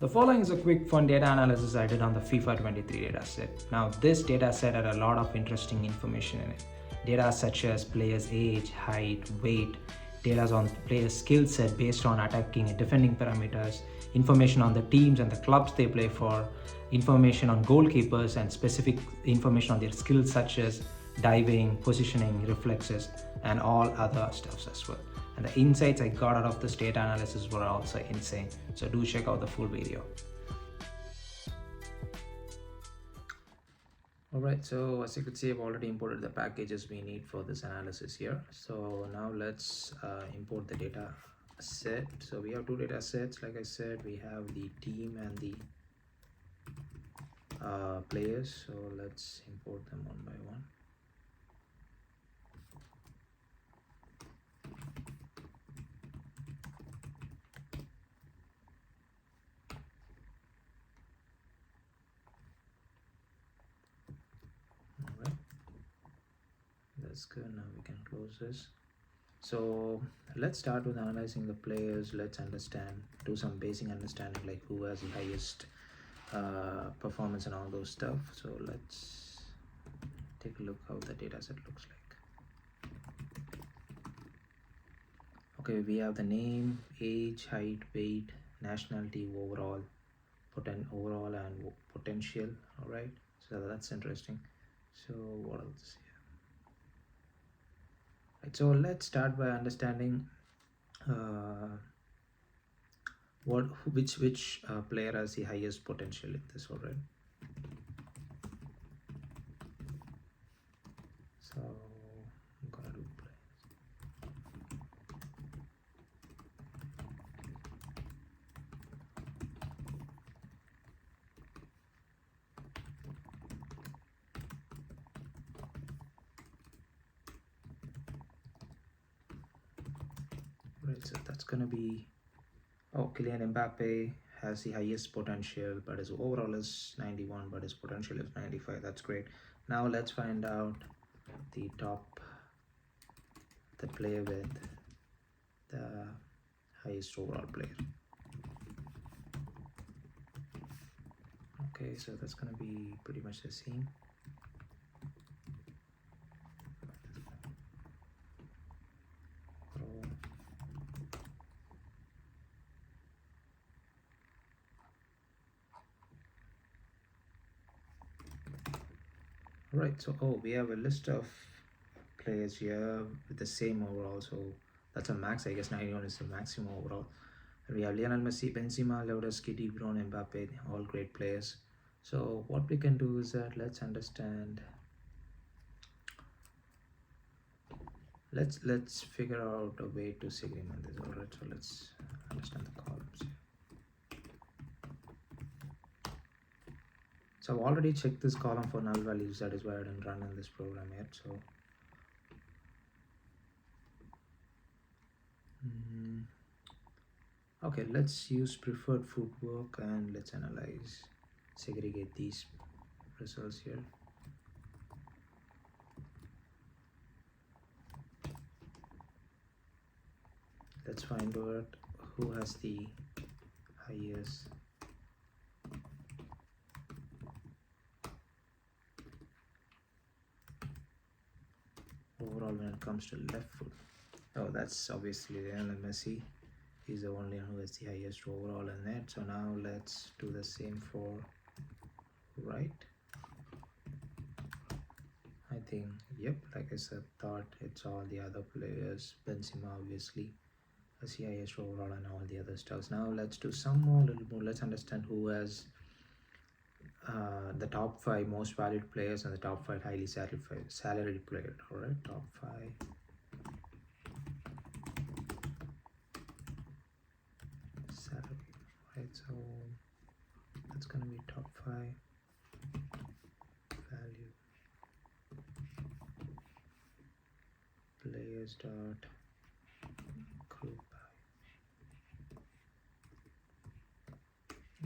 The following is a quick fun data analysis I did on the FIFA 23 dataset. Now this dataset had a lot of interesting information in it. Data such as players' age, height, weight, data on players' skill set based on attacking and defending parameters, information on the teams and the clubs they play for, information on goalkeepers and specific information on their skills such as diving, positioning, reflexes, and all other stuffs as well. And the insights I got out of this data analysis were also insane. So do check out the full video. Alright, so as you could see, I've already imported the packages we need for this analysis here. So now let's import the data set. So we have two data sets. Like I said, we have the team and the players. So let's import them one by one. Alright, that's good. Now we can close this. So let's start with analyzing the players. Let's do some basic understanding, like who has the highest performance and all those stuff. So let's take a look how the data set looks like. Okay, we have the name, age, height, weight, nationality, overall and potential. All right, so that's interesting. So what else here? Right, so let's start by understanding which player has the highest potential in this. All right, so I'm gonna do players. Right, so that's gonna be, oh, Kylian Mbappe has the highest potential, but his overall is 91, but his potential is 95. That's great. Now let's find out the player with the highest overall player. Okay, so that's gonna be pretty much the same. Right, so we have a list of players here with the same overall, so that's a max. I guess 91 is the maximum overall. And we have Lionel Messi, Benzema, Lewandowski, De Bruyne, Mbappe, all great players. So what we can do is that let's figure out a way to segment this. All right, so let's understand the columns here. So I've already checked this column for null values. That is why I didn't run in this program yet. So okay, let's use preferred footwork and let's segregate these results here. Let's find out who has the highest overall when it comes to left foot. Oh, that's obviously Lionel Messi. He's the only one who has the highest overall in that. So now let's do the same for right. I think, yep, like I said, thought it's all the other players. Benzema obviously has the highest overall and all the other stuff. Now let's do some more, little more. Let's understand who has the top 5 most valued players and the top 5 highly salaried players. All right, top 5. Right, so that's gonna be top 5 value players dot group by.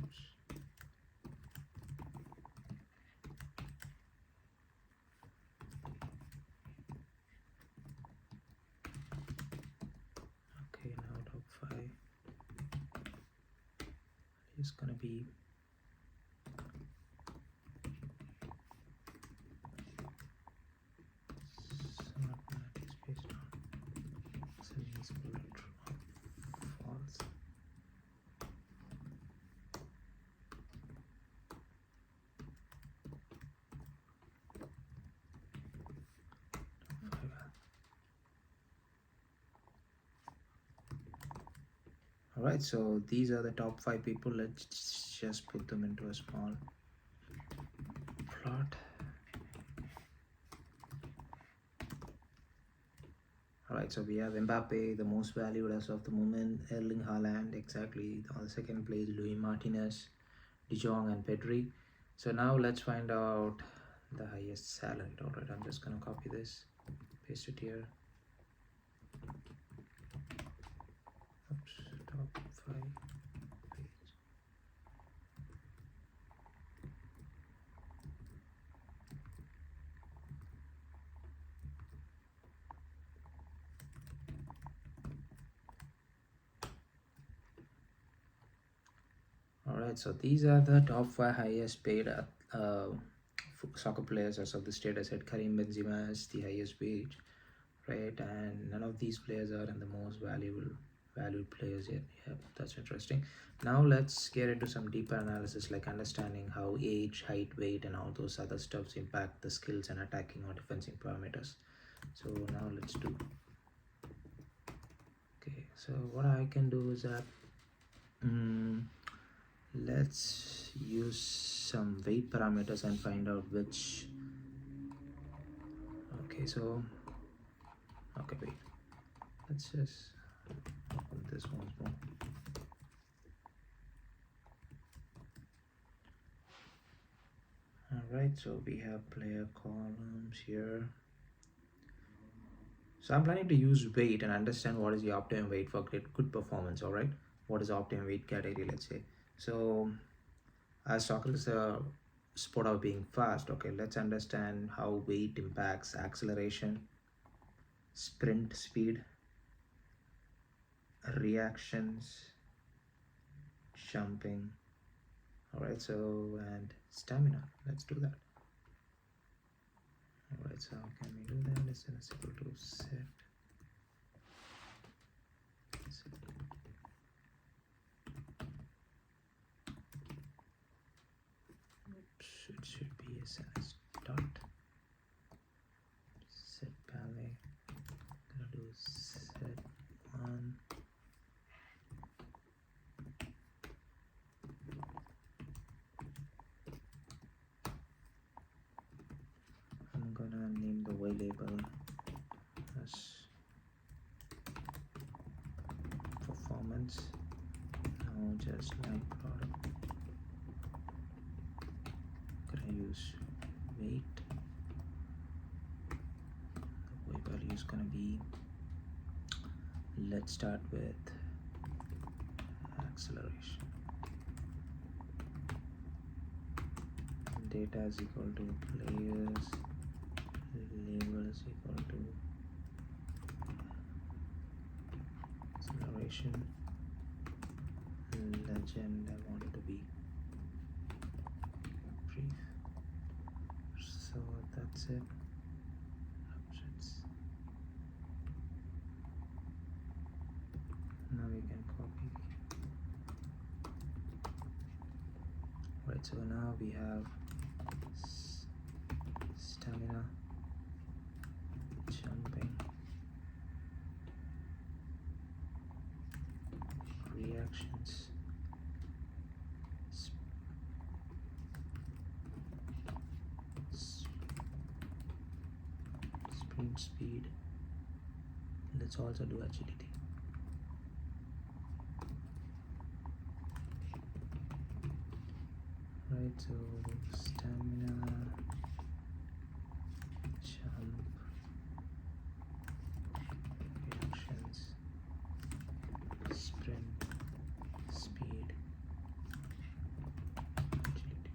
Oops. Okay, now top 5 is going to be some of that is based on settings bullet false. Alright, so these are the top 5 people. Let's just put them into a small plot. Alright, so we have Mbappe, the most valued as of the moment, Erling Haaland, exactly. On the second place, Louis Martinez, De Jong, and Pedri. So now let's find out the highest salary. Alright, I'm just gonna copy this, paste it here. Oops, top 5 page. Alright, so these are the top 5 highest paid soccer players as of the state. I said Karim Benzema is the highest wage, right? And none of these players are in the most valued players yet. Yeah, that's interesting. Now let's get into some deeper analysis, like understanding how age, height, weight, and all those other stuffs impact the skills and attacking or defensive parameters. So now let's do. Okay, so what I can do is that let's use some weight parameters and find out which. Okay, so okay, wait, let's just open this once more. Alright, so we have player columns here. So I'm planning to use weight and understand what is the optimum weight for good performance. Alright, what is the optimum weight category, let's say. So as soccer is a sport of being fast, okay, let's understand how weight impacts acceleration, sprint speed, reactions, jumping. Alright, so and stamina. Let's do that. Alright, so how can we do that? Is equal to set. Oops, it should be as dot set ballet. Gonna do set 1. I'm gonna name the y label as performance. Now just like product, gonna use weight. The y value is gonna be, let's start with acceleration. Data is equal to players, label is equal to acceleration, legend I want it to be brief. So that's it. Now we can copy. Right, so now we have stamina, jumping, reactions, sprint speed. Let's also do agility. Right, so stamina, jump, reactions, sprint, speed, agility.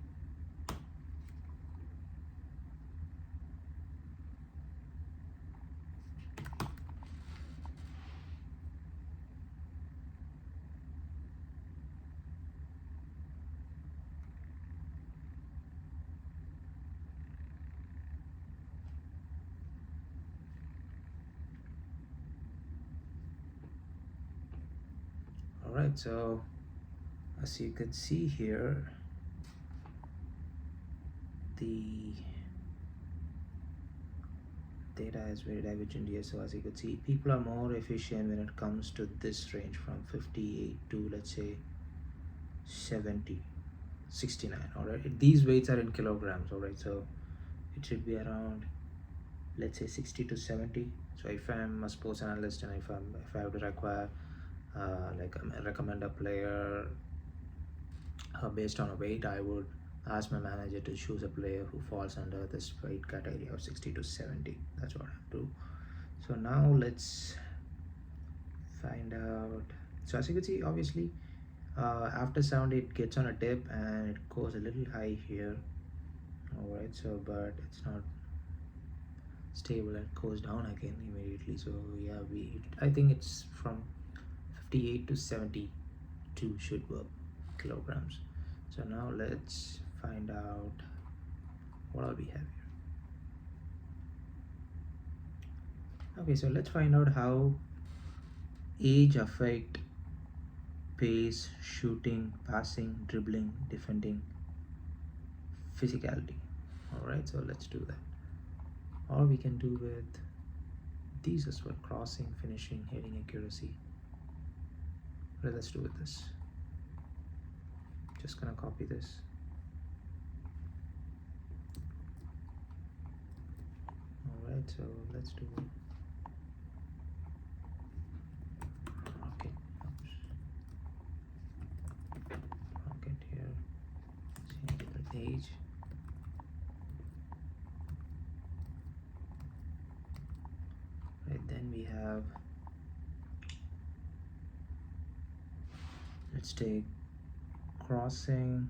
right, so as you can see here, the data is very divergent here. So as you can see, people are more efficient when it comes to this range from 58 to, let's say, 70, 69. All right, these weights are in kilograms. All right, so it should be around, let's say, 60 to 70. So if I'm a sports analyst and if I have to require recommend a player based on a weight, I would ask my manager to choose a player who falls under this weight category of 60 to 70. That's what I do. So now let's find out. So as you can see, obviously after 70 it gets on a dip and it goes a little high here. All right, so but it's not stable, and goes down again immediately. So yeah, I think it's from 58 to 72 should work kilograms. So now let's find out what all we have here. Okay, so let's find out how age affect pace, shooting, passing, dribbling, defending, physicality. All right, so let's do that. Or we can do with these as well: crossing, finishing, heading, accuracy. Let's do with this. Just gonna copy this. All right, so let's do rocket. Rocket here. Change the age. Right, then we have, let's take crossing,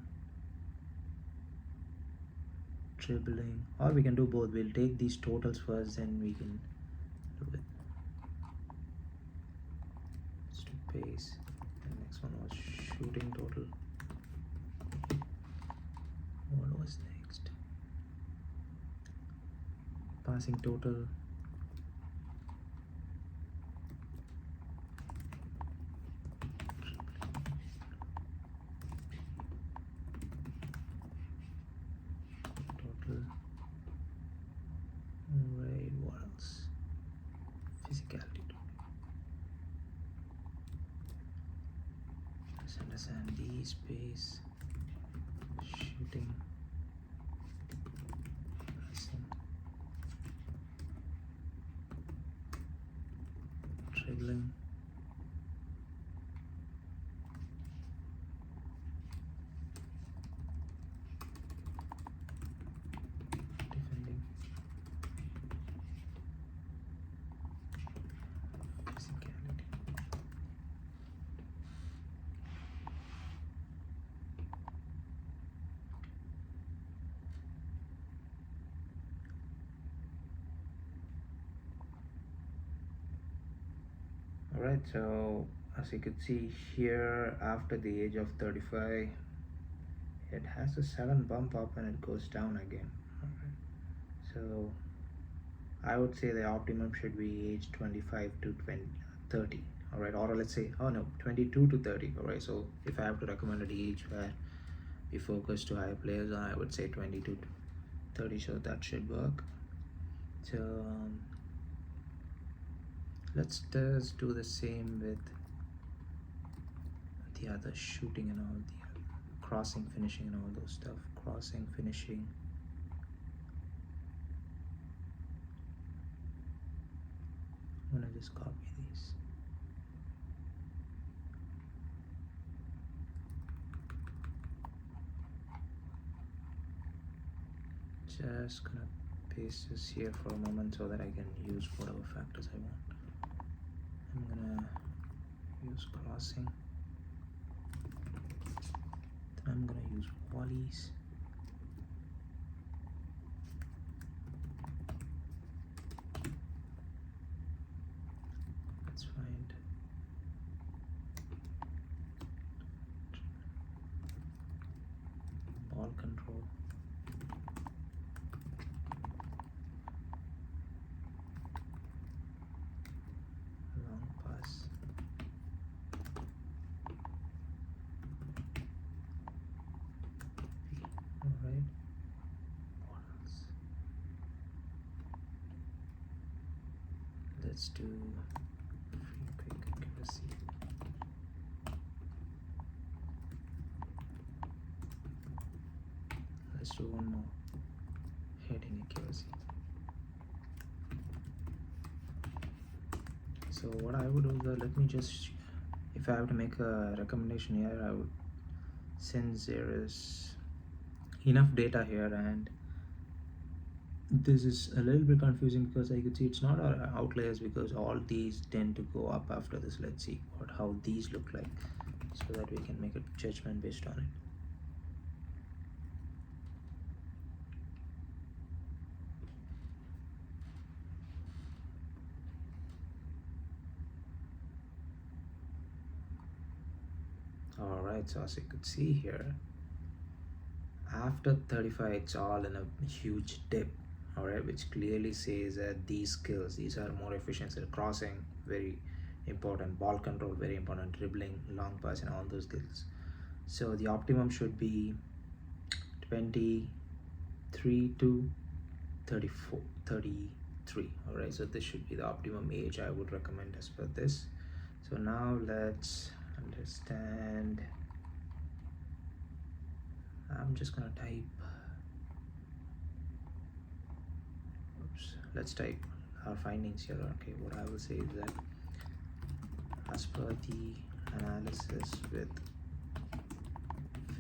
dribbling, or we can do both. We'll take these totals first, then we can do it. Let's do pace. The next one was shooting total. What was next? Passing total. Right, what else? Physicality. Let's understand these, pace, shooting, passing, dribbling, defending, physicality. Alright, so as you can see here, after the age of 35, it has a sudden bump up and it goes down again. Alright, so I would say the optimum should be age 25 to 30. Alright, or let's say, oh no, 22 to 30. Alright, so if I have to recommend an age where we focus to higher players, I would say 22 to 30, so that should work. So let's just do the same with the other shooting and all, the crossing, finishing and all those stuff. Crossing, finishing, I'm gonna just copy these. Just gonna paste this here for a moment so that I can use whatever factors I want. I'm gonna use crossing. Then I'm gonna use volleys. Let's find ball control. Long pass. let's do free quick accuracy. Let's do one more, heading accuracy. So what I would do, let me just, if I have to make a recommendation here, I would, since there is enough data here and this is a little bit confusing because I could see it's not our outliers because all these tend to go up after this. Let's see how these look like so that we can make a judgment based on it. Alright, so as you could see here, after 35 it's all in a huge dip, alright, which clearly says that these skills, these are more efficient. So crossing, very important, ball control, very important, dribbling, long pass, and all those skills. So the optimum should be 23 to 33. Alright, so this should be the optimum age I would recommend as per this. So now let's understand. I'm just gonna type, let's type our findings here. Okay, what I will say is that as per the analysis with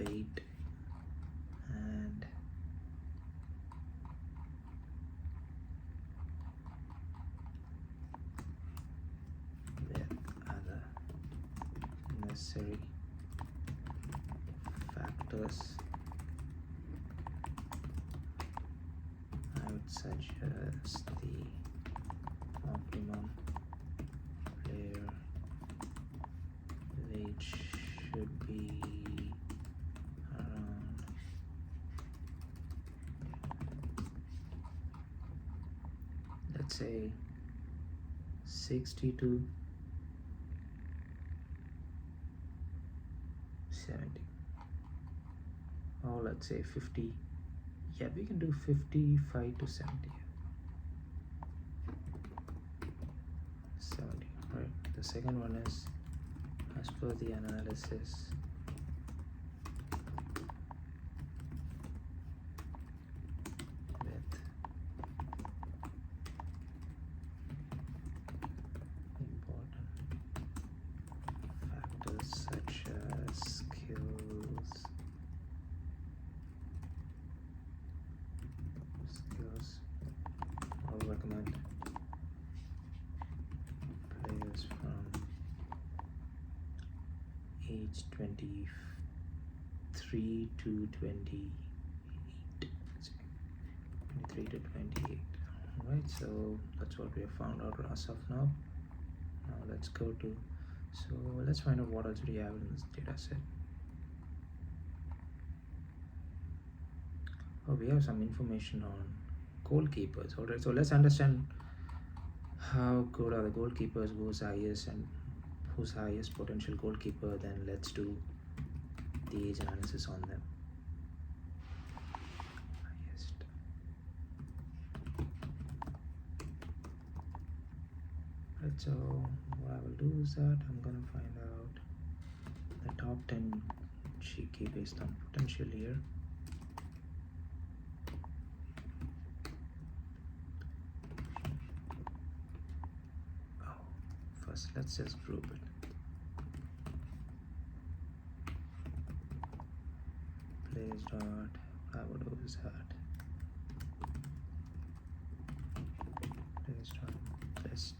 weight and with other necessary factors, I would suggest the optimum player weight should be around 60 to 70, or let's say 50. Yeah, we can do 55 to 70. 70, right? The second one is as per the analysis with important factors such as skills, I'll recommend players from age 23 to 28. 23 to 28. Alright, so that's what we have found out as of now. Now let's go to, so let's find out what else do we have in this data set. Oh, we have some information on goalkeepers. Alright, so let's understand how good are the goalkeepers, who's highest and who's highest potential goalkeeper. Then let's do the age analysis on them. Highest. Right, so what I will do is that I'm gonna find out the top 10 cheeky based on potential here. First, let's just group it. Players dot, I would do is that players dot best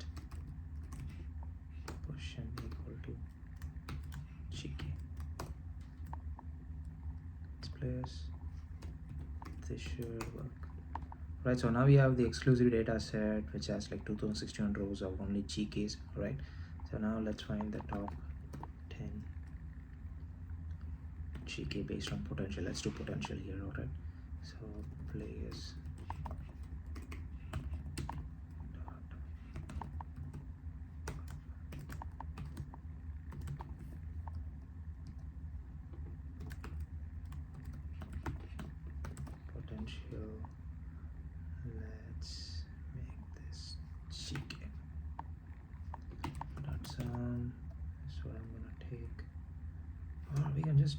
position equal to cheeky. It's players. This should work. Right, so now we have the exclusive data set which has like 2061 rows of only cheekies. Right, so now let's find the top 10 cheeky based on potential. Let's do potential here. All right, so players potential. Let's make this cheeky.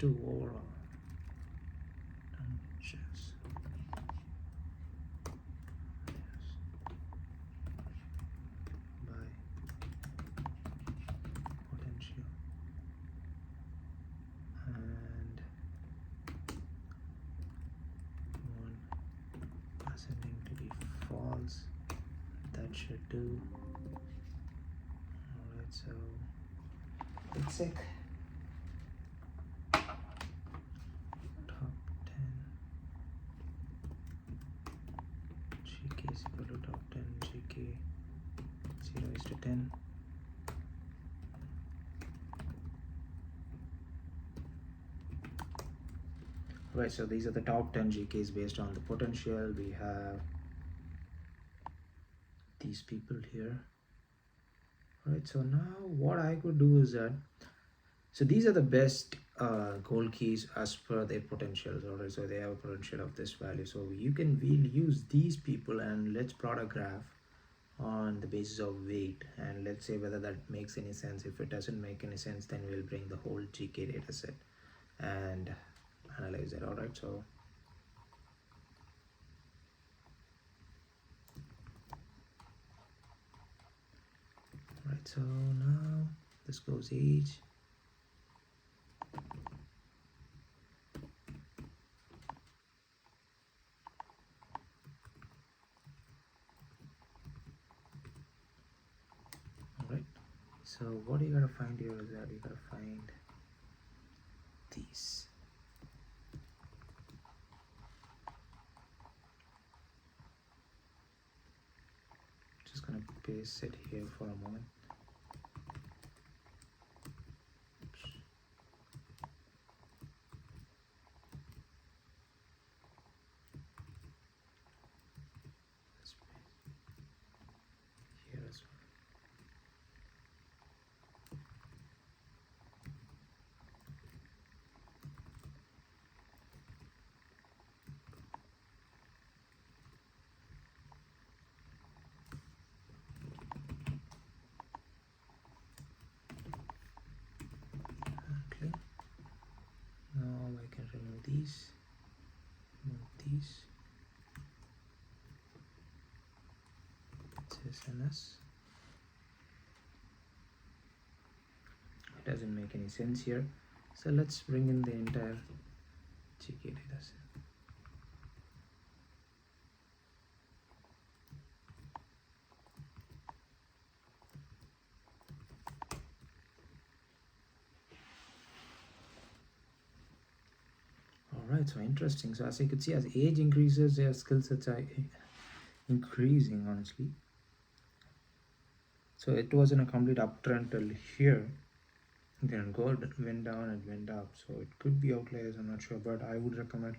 do overall. Just by potential and one ascending to be false. That should do. Alright, so basic top 10 GK is equal to top 10 GK 0 is to 10. Right, so these are the top 10 GKs based on the potential. We have these people here. Right, so now what I could do is that, so these are the best goal keys as per their potentials. Alright, so they have a potential of this value. So we'll use these people and let's plot a graph on the basis of weight, and let's say whether that makes any sense. If it doesn't make any sense, then we'll bring the whole GK data set and analyze it. Alright, so now this goes age. Alright, so what you gotta find here is that you gotta find these. Just gonna paste it here for a moment. Here as well. Okay, now I can remove these, SNS. It doesn't make any sense here, so let's bring in the entire GK data set. Alright, so interesting. So as you can see, as age increases, their skill sets are increasing, honestly. So it was in a complete uptrend till here. Then gold went down and went up. So it could be outliers, I'm not sure, but I would recommend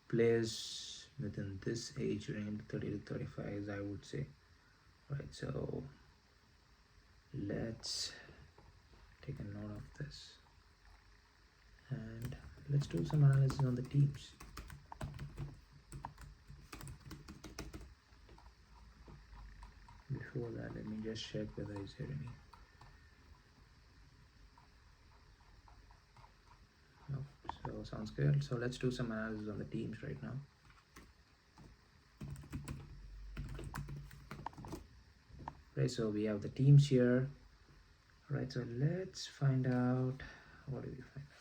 players within this age range, 30 to 35, I would say. Right, so let's take a note of this and let's do some analysis on the teams. Before that, let me just check whether is there any. No, so sounds good. So let's do some analysis on the teams right now. Right, so we have the teams here. Right, so let's find out, what do we find out?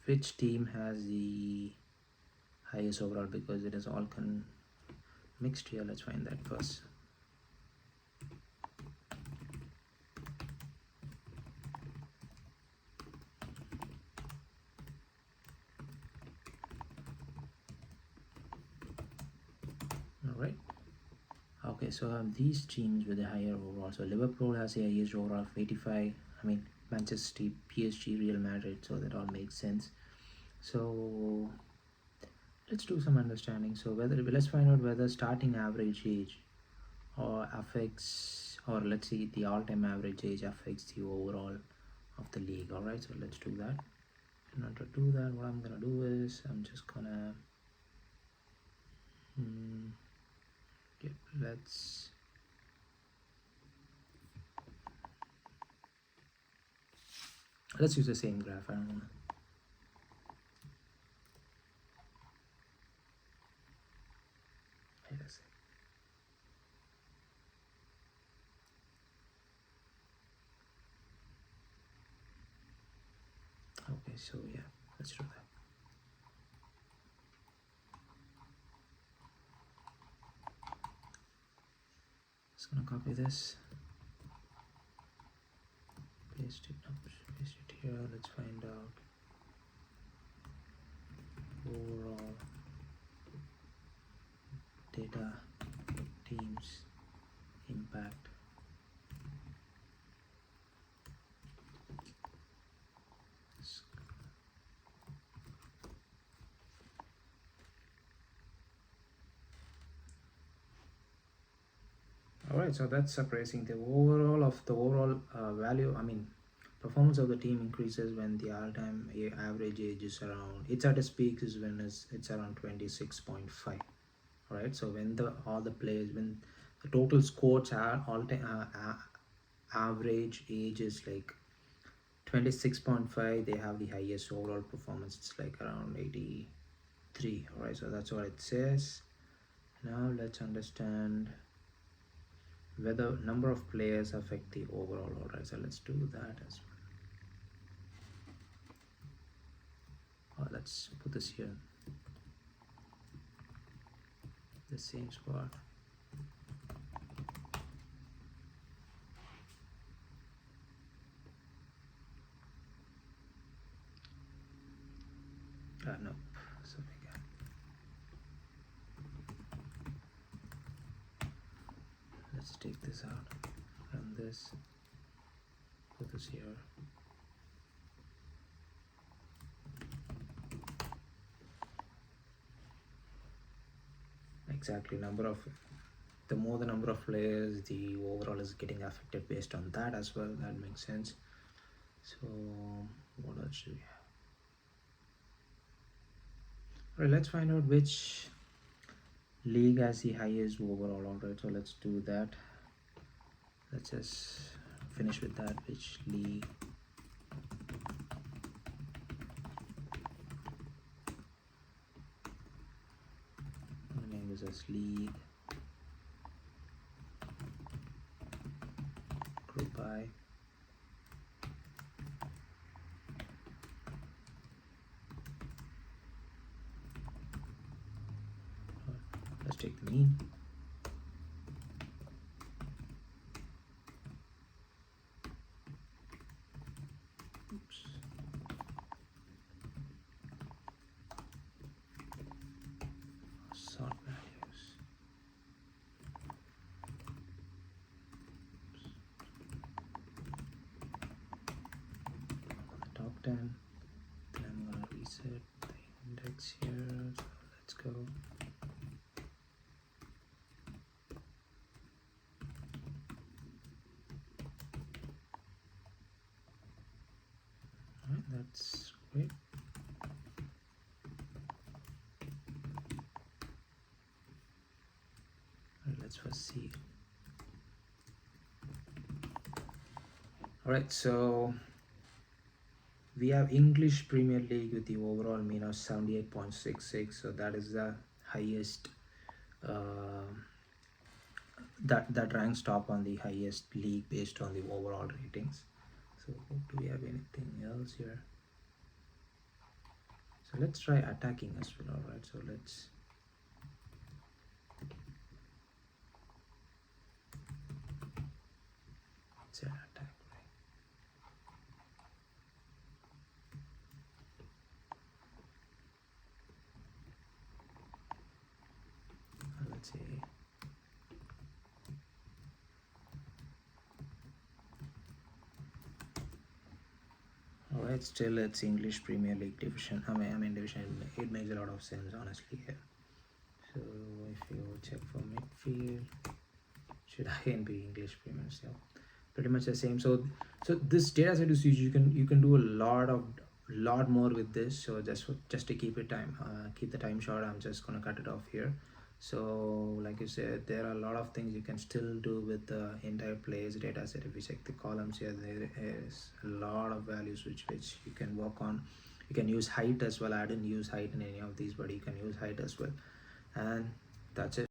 Which team has the highest overall, because it is all mixed here. Let's find that first. Alright, okay, so these teams with a higher overall. So Liverpool has the highest overall of 85. I mean, Manchester City, PSG, Real Madrid, so that all makes sense. So let's do some understanding. So let's find out whether starting average age or affects, or let's see, the all-time average age affects the overall of the league. All right, so let's do that. In order to do that, what I'm gonna do is I'm just gonna let's Let's use the same graph. I don't know. Yes. Okay, so yeah, let's do that. Just gonna copy this, paste it up, paste it here. Let's find out overall data teams impact. All right, so that's surprising. The overall value, I mean, performance of the team increases when the all-time average age is around. It's at its peak is when it's around 26.5. All right, so when the all the players when the total scores are all-time average age is like 26.5, they have the highest overall performance. It's like around 83. All right, so that's what it says. Now let's understand whether number of players affect the overall. All right, so let's do that as well. Let's put this here, the same spot. No, so again, let's take this out, run this, put this here. Exactly, the more the number of players, the overall is getting affected based on that as well. That makes sense. So what else do we have? All right, let's find out which league has the highest overall. All right, so let's do that. Let's just finish with that. Which league name is as league group by let's take the mean. Oops. Sort values. On the top 10, then I'm gonna reset the index here. So let's go. Alright, that's great. Let's first see. All right, so we have English Premier League with the overall mean of 78.66. So that is the highest. That ranks top on the highest league based on the overall ratings. So do we have anything else here? So let's try attacking as well. All right, so let's attack. Let's see. All right, still it's English Premier League division. I mean division. It makes a lot of sense, honestly. Here. So if you check for midfield, should again be English Premier League. So pretty much the same. So this data set is huge. You can do a lot more with this. So just to keep the time short, I'm just gonna cut it off here. So like you said, there are a lot of things you can still do with the entire players data set. If you check the columns here, there is a lot of values which you can work on. You can use height as well. I didn't use height in any of these, but you can use height as well. And that's it.